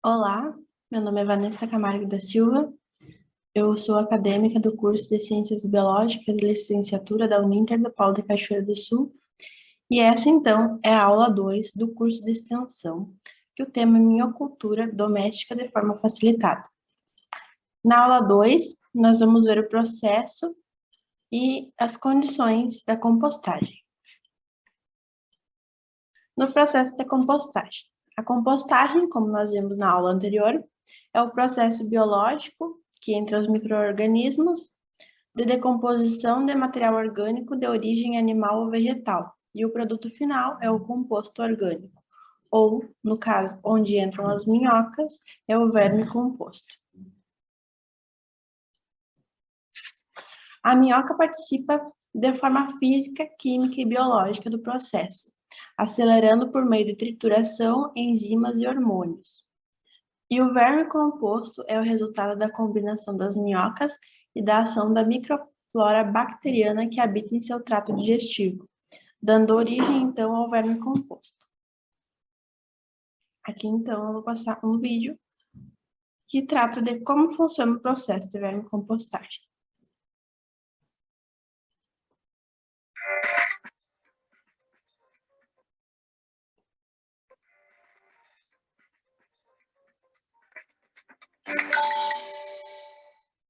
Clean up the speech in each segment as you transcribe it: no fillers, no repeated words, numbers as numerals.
Olá, meu nome é Vanessa Camargo da Silva, eu sou acadêmica do curso de Ciências Biológicas, licenciatura da Uninter do Polo de Cachoeira do Sul, e essa então é a aula 2 do curso de extensão, que o tema é Miocultura Doméstica de Forma Facilitada. Na aula 2, nós vamos ver o processo e as condições da compostagem. No processo da compostagem. A compostagem, como nós vimos na aula anterior, é o processo biológico que entre os micro-organismos de decomposição de material orgânico de origem animal ou vegetal, e o produto final é o composto orgânico, ou, no caso onde entram as minhocas, é o verme composto. A minhoca participa de forma física, química e biológica do processo, acelerando por meio de trituração, enzimas e hormônios. E o verme composto é o resultado da combinação das minhocas e da ação da microflora bacteriana que habita em seu trato digestivo, dando origem, então, ao verme composto. Aqui, então, eu vou passar um vídeo que trata de como funciona o processo de verme compostagem.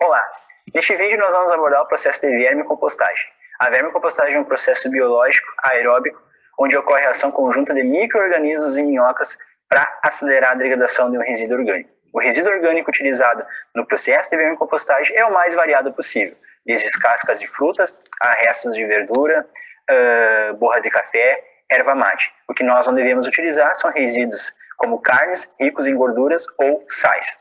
Olá! Neste vídeo nós vamos abordar o processo de vermicompostagem. A vermicompostagem é um processo biológico aeróbico onde ocorre a ação conjunta de micro-organismos e minhocas para acelerar a degradação de um resíduo orgânico. O resíduo orgânico utilizado no processo de vermicompostagem é o mais variado possível, desde cascas de frutas a restos de verdura, borra de café, erva mate. O que nós não devemos utilizar são resíduos como carnes ricos em gorduras ou sais.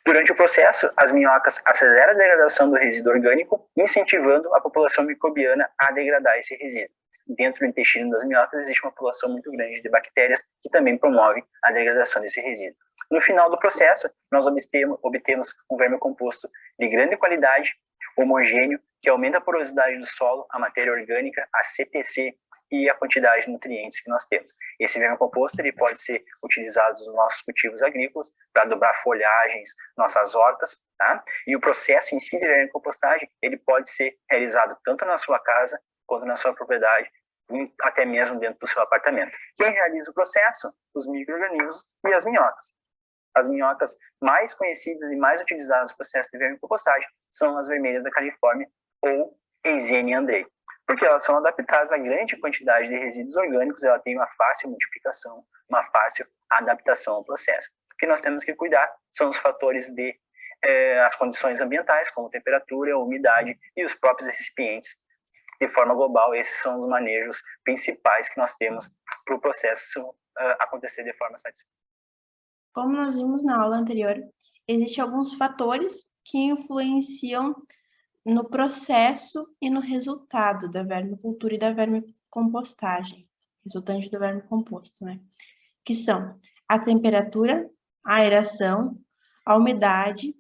Durante o processo, as minhocas aceleram a degradação do resíduo orgânico, incentivando a população microbiana a degradar esse resíduo. Dentro do intestino das minhocas existe uma população muito grande de bactérias que também promovem a degradação desse resíduo. No final do processo, nós obtemos um verme composto de grande qualidade, homogêneo, que aumenta a porosidade do solo, a matéria orgânica, a CTC e a quantidade de nutrientes que nós temos. Esse verme composto ele pode ser utilizado nos nossos cultivos agrícolas para dobrar folhagens, nossas hortas, tá? E o processo em si de verme compostagem ele pode ser realizado tanto na sua casa quanto na sua propriedade, até mesmo dentro do seu apartamento. Quem realiza o processo? Os micro-organismos e as minhocas. As minhocas mais conhecidas e mais utilizadas no processo de vermicompostagem são as vermelhas da Califórnia ou Eisenia andreae, porque elas são adaptadas a grande quantidade de resíduos orgânicos, ela tem uma fácil multiplicação, uma fácil adaptação ao processo. O que nós temos que cuidar são os fatores de as condições ambientais, como temperatura, umidade e os próprios recipientes. De forma global, esses são os manejos principais que nós temos para o processo acontecer de forma satisfatória. Como nós vimos na aula anterior, existem alguns fatores que influenciam no processo e no resultado da vermicultura e da vermicompostagem, resultante do verme composto, né? Que são a temperatura, a aeração, a umidade,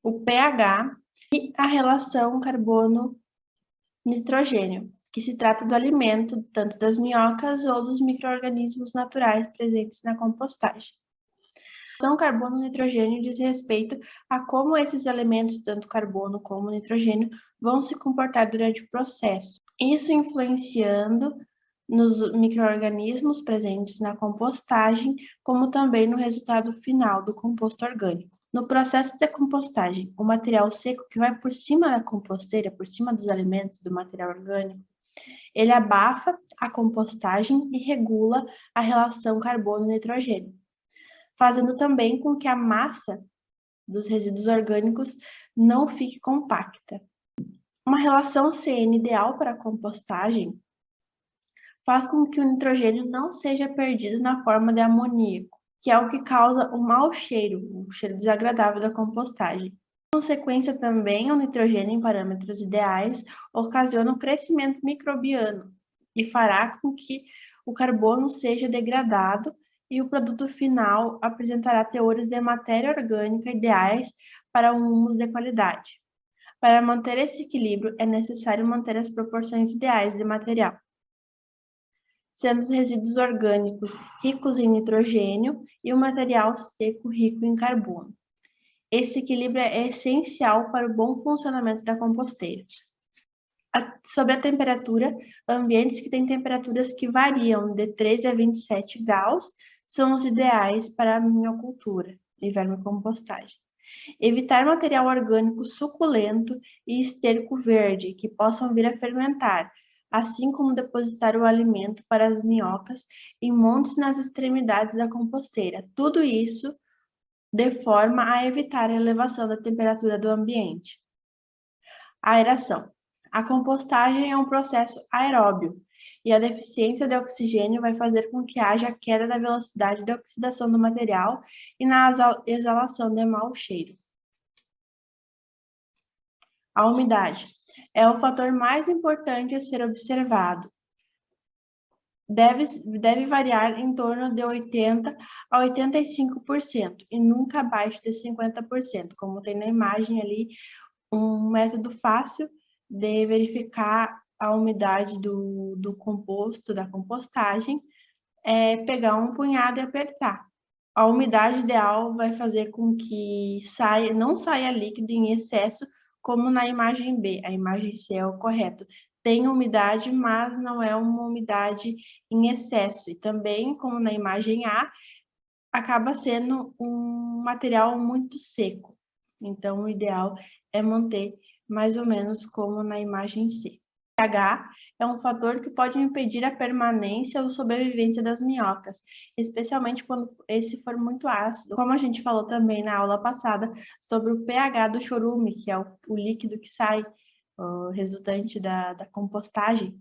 o pH e a relação carbono-nitrogênio, que se trata do alimento tanto das minhocas ou dos micro-organismos naturais presentes na compostagem. A relação carbono-nitrogênio diz respeito a como esses elementos, tanto carbono como nitrogênio, vão se comportar durante o processo. Isso influenciando nos micro-organismos presentes na compostagem, como também no resultado final do composto orgânico. No processo de compostagem, o material seco que vai por cima da composteira, por cima dos alimentos do material orgânico, ele abafa a compostagem e regula a relação carbono-nitrogênio, fazendo também com que a massa dos resíduos orgânicos não fique compacta. Uma relação CN ideal para a compostagem faz com que o nitrogênio não seja perdido na forma de amoníaco, que é o que causa o mau cheiro, o cheiro desagradável da compostagem. Em consequência também, o nitrogênio em parâmetros ideais ocasiona o crescimento microbiano e fará com que o carbono seja degradado e o produto final apresentará teores de matéria orgânica ideais para um humus de qualidade. Para manter esse equilíbrio, é necessário manter as proporções ideais de material, sendo os resíduos orgânicos ricos em nitrogênio e o material seco rico em carbono. Esse equilíbrio é essencial para o bom funcionamento da composteira. Sobre a temperatura, ambientes que têm temperaturas que variam de 13 a 27 graus são os ideais para a minicultura e vermicompostagem. Evitar material orgânico suculento e esterco verde, que possam vir a fermentar, assim como depositar o alimento para as minhocas em montes nas extremidades da composteira. Tudo isso de forma a evitar a elevação da temperatura do ambiente. Aeração. A compostagem é um processo aeróbio e a deficiência de oxigênio vai fazer com que haja queda da velocidade de oxidação do material e na exalação de mau cheiro. A umidade é o fator mais importante a ser observado. Deve variar em torno de 80% a 85% e nunca abaixo de 50%, como tem na imagem ali. Um método fácil de verificar a umidade do composto, da compostagem, é pegar um punhado e apertar. A umidade ideal vai fazer com que não saia líquido em excesso, como na imagem B. A imagem C é o correto. Tem umidade, mas não é uma umidade em excesso. E também, como na imagem A, acaba sendo um material muito seco. Então, o ideal é manter mais ou menos como na imagem C. pH é um fator que pode impedir a permanência ou sobrevivência das minhocas, especialmente quando esse for muito ácido. Como a gente falou também na aula passada sobre o pH do chorume, que é o líquido que sai resultante da compostagem,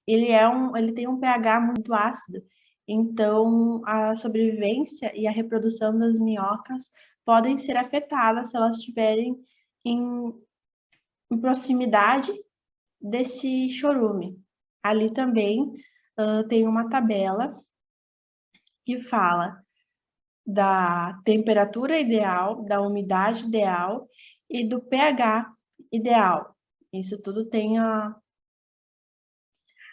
ele tem um pH muito ácido, então a sobrevivência e a reprodução das minhocas podem ser afetadas se elas estiverem em proximidade desse chorume. Ali também tem uma tabela que fala da temperatura ideal, da umidade ideal e do pH ideal. Isso tudo tem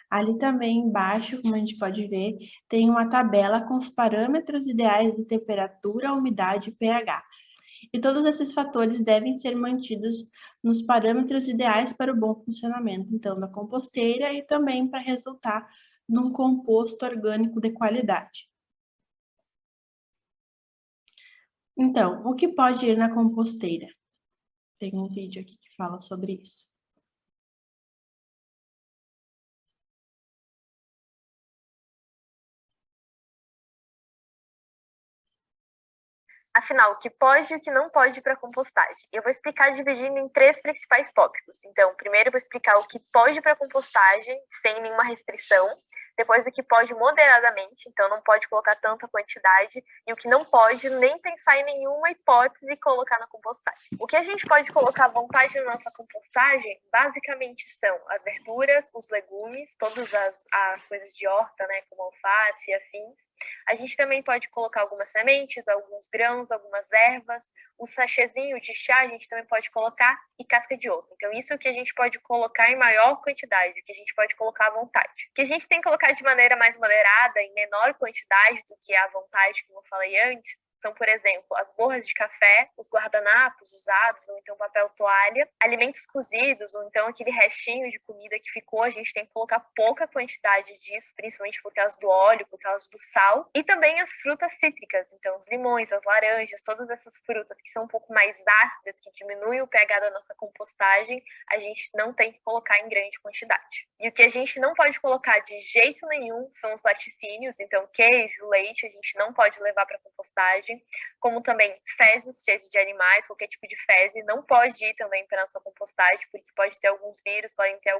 ali também embaixo, como a gente pode ver, tem uma tabela com os parâmetros ideais de temperatura, umidade e pH. E todos esses fatores devem ser mantidos nos parâmetros ideais para o bom funcionamento, então, da composteira e também para resultar num composto orgânico de qualidade. Então, o que pode ir na composteira? Tem um vídeo aqui que fala sobre isso. Afinal, o que pode e o que não pode ir para a compostagem? Eu vou explicar dividindo em 3 principais tópicos. Então, primeiro eu vou explicar o que pode ir para a compostagem, sem nenhuma restrição. Depois, o que pode moderadamente, então não pode colocar tanta quantidade. E o que não pode nem pensar em nenhuma hipótese e colocar na compostagem. O que a gente pode colocar à vontade na nossa compostagem, basicamente são as verduras, os legumes, todas as coisas de horta, né, como alface e afins. A gente também pode colocar algumas sementes, alguns grãos, algumas ervas, um sachêzinho de chá a gente também pode colocar e casca de ovo. Então, isso é o que a gente pode colocar em maior quantidade, o que a gente pode colocar à vontade. O que a gente tem que colocar de maneira mais moderada, em menor quantidade do que à vontade, como eu falei antes, são, por exemplo, as borras de café, os guardanapos usados, ou então papel toalha, alimentos cozidos, ou então aquele restinho de comida que ficou, a gente tem que colocar pouca quantidade disso, principalmente por causa do óleo, por causa do sal, e também as frutas cítricas, então os limões, as laranjas, todas essas frutas que são um pouco mais ácidas, que diminuem o pH da nossa compostagem, a gente não tem que colocar em grande quantidade. E o que a gente não pode colocar de jeito nenhum são os laticínios, então queijo, leite, a gente não pode levar para compostagem, como também fezes cheias de animais, qualquer tipo de fezes, não pode ir também para a nossa compostagem, porque pode ter alguns vírus, podem ter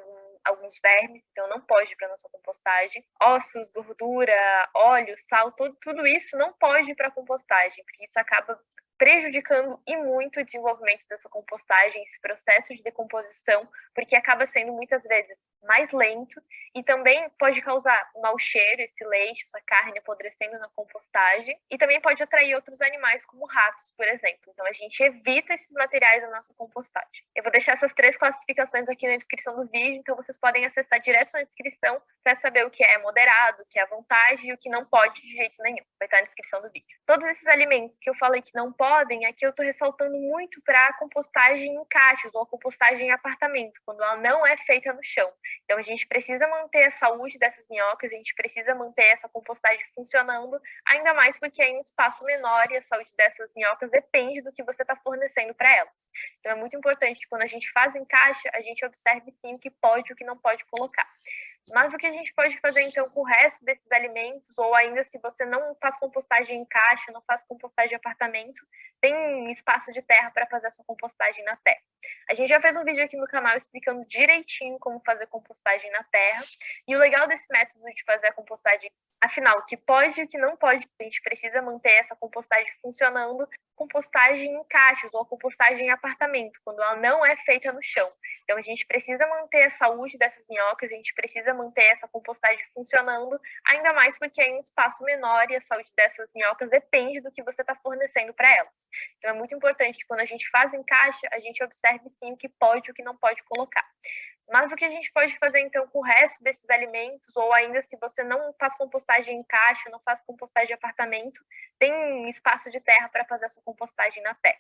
alguns vermes, então não pode ir para a nossa compostagem. Ossos, gordura, óleo, sal, tudo isso não pode ir para a compostagem, porque isso acaba prejudicando e muito o desenvolvimento dessa compostagem, esse processo de decomposição, porque acaba sendo muitas vezes mais lento e também pode causar um mau cheiro, esse leite, essa carne apodrecendo na compostagem, e também pode atrair outros animais, como ratos, por exemplo. Então, a gente evita esses materiais na nossa compostagem. Eu vou deixar essas 3 classificações aqui na descrição do vídeo, então vocês podem acessar direto na descrição para saber o que é moderado, o que é à vontade e o que não pode de jeito nenhum. Vai estar na descrição do vídeo. Todos esses alimentos que eu falei que não podem, aqui eu estou ressaltando muito para a compostagem em caixas ou a compostagem em apartamento, quando ela não é feita no chão. Então, a gente precisa manter a saúde dessas minhocas, a gente precisa manter essa compostagem funcionando, ainda mais porque é em um espaço menor e a saúde dessas minhocas depende do que você está fornecendo para elas. Então, é muito importante que quando a gente faz em caixa, a gente observe sim o que pode e o que não pode colocar. Mas o que a gente pode fazer, então, com o resto desses alimentos, ou ainda se você não faz compostagem em caixa, não faz compostagem em apartamento, tem espaço de terra para fazer a sua compostagem na terra. A gente já fez um vídeo aqui no canal explicando direitinho como fazer compostagem na terra, e o legal desse método de fazer a compostagem, afinal, o que pode e o que não pode, a gente precisa manter essa compostagem funcionando, compostagem em caixas ou a compostagem em apartamento, quando ela não é feita no chão. Então, a gente precisa manter a saúde dessas minhocas, a gente precisa manter essa compostagem funcionando, ainda mais porque é em um espaço menor e a saúde dessas minhocas depende do que você está fornecendo para elas. Então, é muito importante que quando a gente faz em caixa, a gente observe sim o que pode e o que não pode colocar. Mas o que a gente pode fazer, então, com o resto desses alimentos, ou ainda se você não faz compostagem em caixa, não faz compostagem de apartamento, tem espaço de terra para fazer a sua compostagem na terra.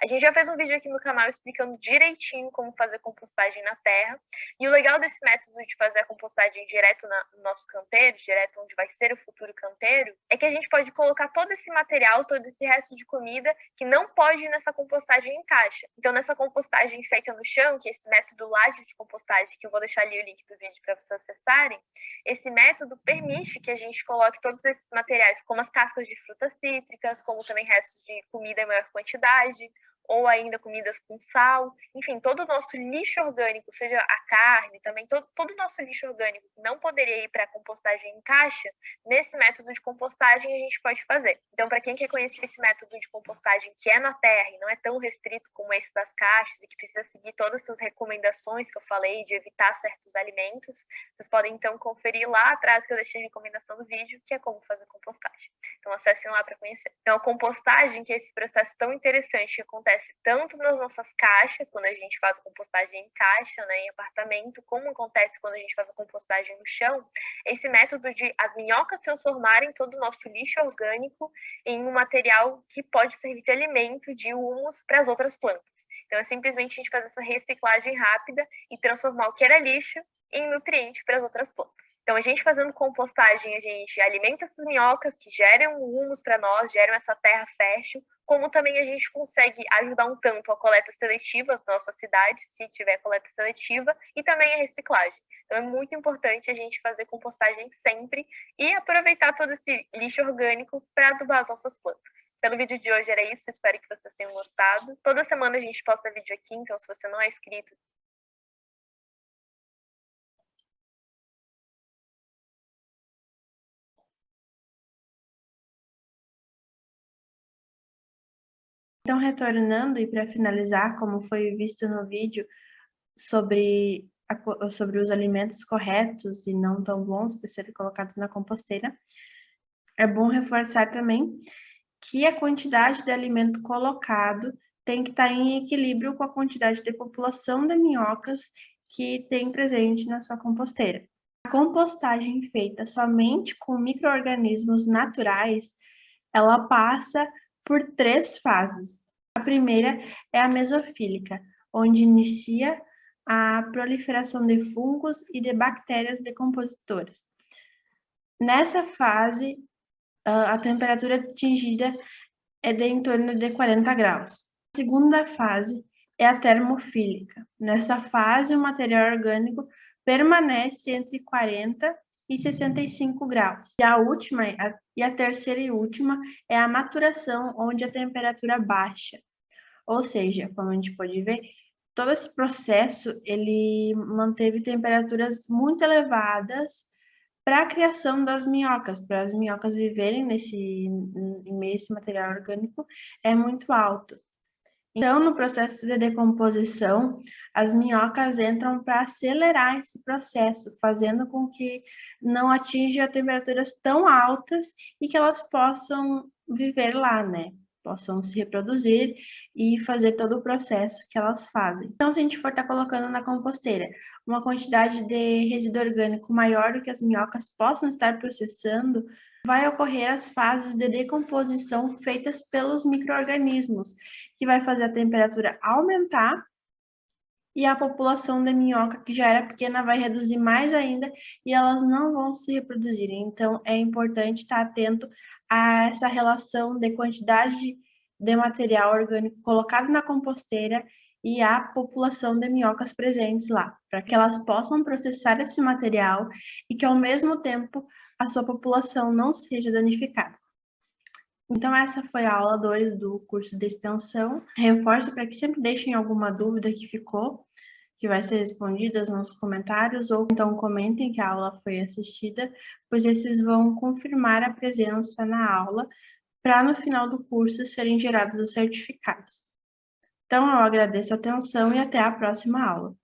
A gente já fez um vídeo aqui no canal explicando direitinho como fazer compostagem na terra, e o legal desse método de fazer a compostagem direto no nosso canteiro, direto onde vai ser o futuro canteiro, é que a gente pode colocar todo esse material, todo esse resto de comida que não pode ir nessa compostagem em caixa. Então, nessa compostagem feita no chão, que é esse método laje de compostagem, que eu vou deixar ali o link do vídeo para vocês acessarem, esse método permite que a gente coloque todos esses materiais, como as cascas de frutas cítricas, como também restos de comida em maior quantidade, ou ainda comidas com sal, enfim, todo o nosso lixo orgânico, seja a carne, também todo o nosso lixo orgânico que não poderia ir para a compostagem em caixa, nesse método de compostagem a gente pode fazer. Então, para quem quer conhecer esse método de compostagem que é na terra e não é tão restrito como esse das caixas e que precisa seguir todas essas recomendações que eu falei de evitar certos alimentos, vocês podem então conferir lá atrás que eu deixei a recomendação do vídeo, que é como fazer compostagem. Então, acessem lá para conhecer. Então, a compostagem, que é esse processo tão interessante que acontece tanto nas nossas caixas, quando a gente faz a compostagem em caixa, né, em apartamento, como acontece quando a gente faz a compostagem no chão, esse método de as minhocas transformarem todo o nosso lixo orgânico em um material que pode servir de alimento, de humus para as outras plantas. Então, é simplesmente a gente fazer essa reciclagem rápida e transformar o que era lixo em nutriente para as outras plantas. Então, a gente fazendo compostagem, a gente alimenta essas minhocas que geram humus para nós, geram essa terra fértil, como também a gente consegue ajudar um tanto a coleta seletiva na nossa cidade, se tiver coleta seletiva, e também a reciclagem. Então, é muito importante a gente fazer compostagem sempre e aproveitar todo esse lixo orgânico para adubar as nossas plantas. Pelo vídeo de hoje era isso, espero que vocês tenham gostado. Toda semana a gente posta vídeo aqui, então se você não é inscrito, Então, retornando e para finalizar, como foi visto no vídeo, sobre os alimentos corretos e não tão bons para serem colocados na composteira, é bom reforçar também que a quantidade de alimento colocado tem que estar em equilíbrio com a quantidade de população de minhocas que tem presente na sua composteira. A compostagem feita somente com micro-organismos naturais, ela passa por 3 fases. A primeira é a mesofílica, onde inicia a proliferação de fungos e de bactérias decompositoras. Nessa fase, a temperatura atingida é de em torno de 40 graus. A segunda fase é a termofílica. Nessa fase, o material orgânico permanece entre 40 e 65 graus. E a terceira e última é a maturação, onde a temperatura baixa. Ou seja, como a gente pode ver, todo esse processo ele manteve temperaturas muito elevadas para a criação das minhocas, para as minhocas viverem em meio a esse material orgânico, é muito alto. Então, no processo de decomposição, as minhocas entram para acelerar esse processo, fazendo com que não atinja temperaturas tão altas e que elas possam viver lá, né? Possam se reproduzir e fazer todo o processo que elas fazem. Então, se a gente for estar colocando na composteira uma quantidade de resíduo orgânico maior do que as minhocas possam estar processando, vai ocorrer as fases de decomposição feitas pelos micro-organismos, que vai fazer a temperatura aumentar e a população de minhoca, que já era pequena, vai reduzir mais ainda e elas não vão se reproduzir. Então, é importante estar atento a essa relação de quantidade de material orgânico colocado na composteira e a população de minhocas presentes lá, para que elas possam processar esse material e que, ao mesmo tempo, a sua população não seja danificada. Então, essa foi a aula 2 do curso de extensão. Reforço para que sempre deixem alguma dúvida que ficou, que vai ser respondida nos comentários, ou então comentem que a aula foi assistida, pois esses vão confirmar a presença na aula, para no final do curso serem gerados os certificados. Então, eu agradeço a atenção e até a próxima aula.